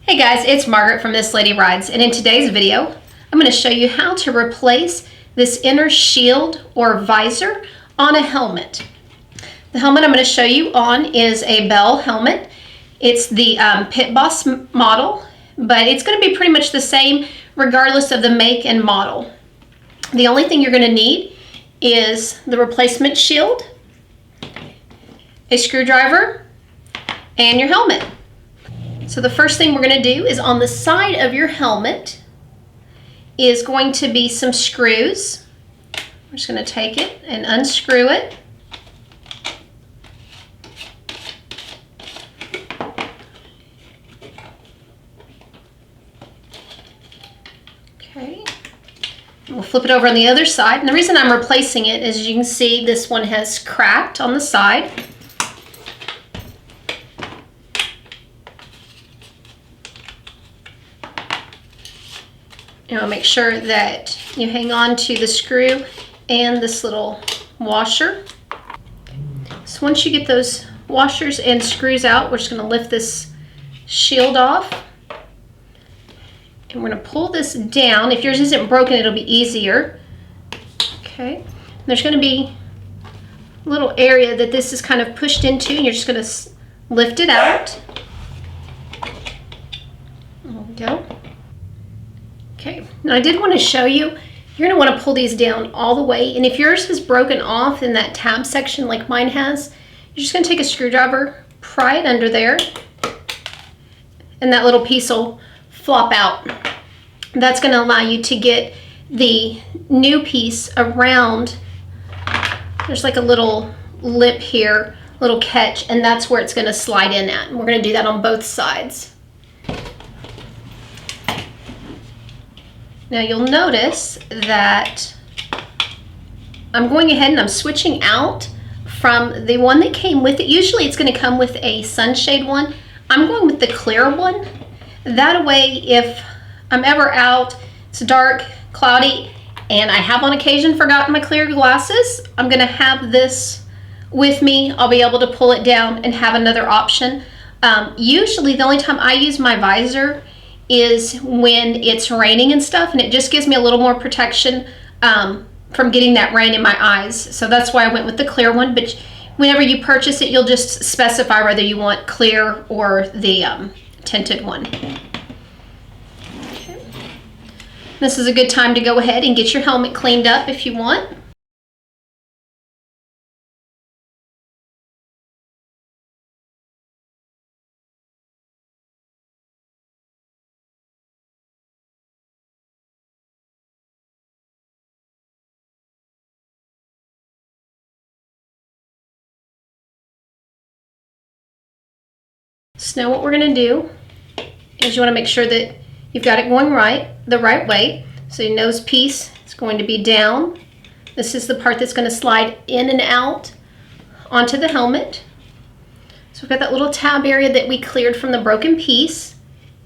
Hey guys, it's Margaret from This Lady Rides, and in today's video, I'm going to show you how to replace this inner shield or visor on a helmet. The helmet I'm going to show you on is a Bell helmet. It's the Pit Boss model, but it's going to be pretty much the same regardless of the make and model. The only thing you're going to need is the replacement shield, a screwdriver, and your helmet. So the first thing we're going to do is on the side of your helmet is going to be some screws. We're just going to take it and unscrew it. Okay. We'll flip it over on the other side. And the reason I'm replacing it is, you can see this one has cracked on the side. You know, make sure that you hang on to the screw and this little washer. So once you get those washers and screws out, we're just going to lift this shield off. And we're going to pull this down. If yours isn't broken, it'll be easier. Okay. And there's going to be a little area that this is kind of pushed into, and you're just going to lift it out. There we go. Okay, now I did want to show you, you're going to want to pull these down all the way, and if yours has broken off in that tab section like mine has, you're just going to take a screwdriver, pry it under there, and that little piece will flop out. That's going to allow you to get the new piece around. There's like a little lip here, little catch, and that's where it's going to slide in at. And we're going to do that on both sides. Now you'll notice that I'm going ahead and I'm switching out from the one that came with it. Usually it's going to come with a sunshade one. I'm going with the clear one. That way, if I'm ever out, it's dark, cloudy, and I have on occasion forgotten my clear glasses, I'm going to have this with me. I'll be able to pull it down and have another option. Usually the only time I use my visor is when it's raining and stuff, and it just gives me a little more protection from getting that rain in my eyes. So that's why I went with the clear one. But whenever you purchase it, you'll just specify whether you want clear or the tinted one. Okay. This is a good time to go ahead and get your helmet cleaned up if you want. So now what we're going to do is you want to make sure that you've got it going the right way. So your nose piece is going to be down. This is the part that's going to slide in and out onto the helmet. So we've got that little tab area that we cleared from the broken piece.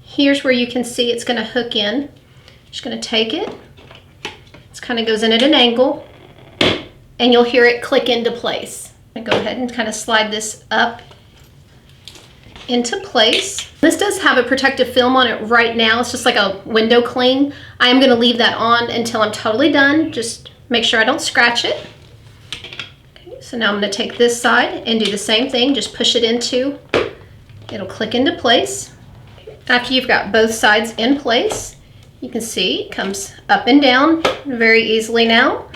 Here's where you can see it's going to hook in. Just going to take it. It kind of goes in at an angle, and you'll hear it click into place. I'm going to go ahead and kind of slide this up into place. This does have a protective film on it right now. It's just like a window cling. I am going to leave that on until I'm totally done. Just make sure I don't scratch it. Okay, so now I'm going to take this side and do the same thing. Just push it into, it'll click into place. After you've got both sides in place, you can see it comes up and down very easily now.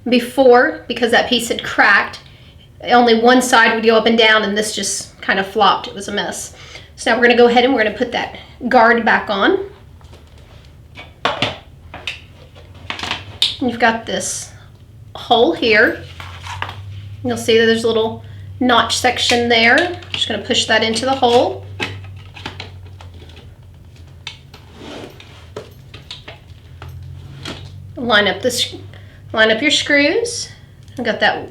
Before, because that piece had cracked, only one side would go up and down, and this just kind of flopped. It was a mess. So now we're going to go ahead and we're going to put that guard back on. And you've got this hole here. You'll see that there's a little notch section there. I'm just going to push that into the hole. Line up your screws. I've got that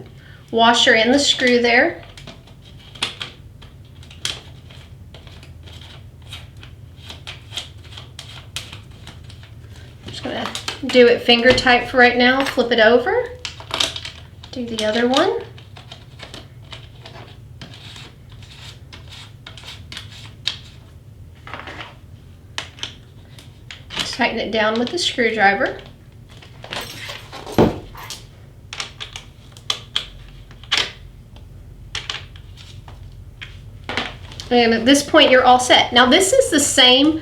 washer and the screw there. Just going to do it finger tight for right now. Flip it over. Do the other one. Tighten it down with the screwdriver. And at this point, you're all set. Now, this is the same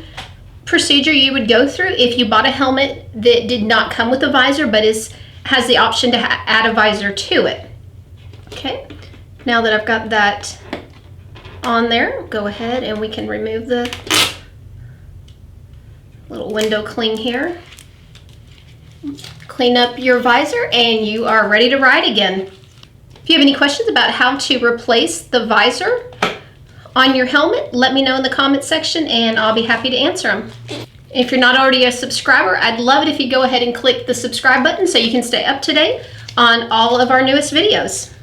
procedure you would go through if you bought a helmet that did not come with a visor, but has the option to add a visor to it. Okay, now that I've got that on there, go ahead and we can remove the little window cling here. Clean up your visor and you are ready to ride again. If you have any questions about how to replace the visor on your helmet, let me know in the comment section and I'll be happy to answer them. If you're not already a subscriber, I'd love it if you go ahead and click the subscribe button so you can stay up to date on all of our newest videos.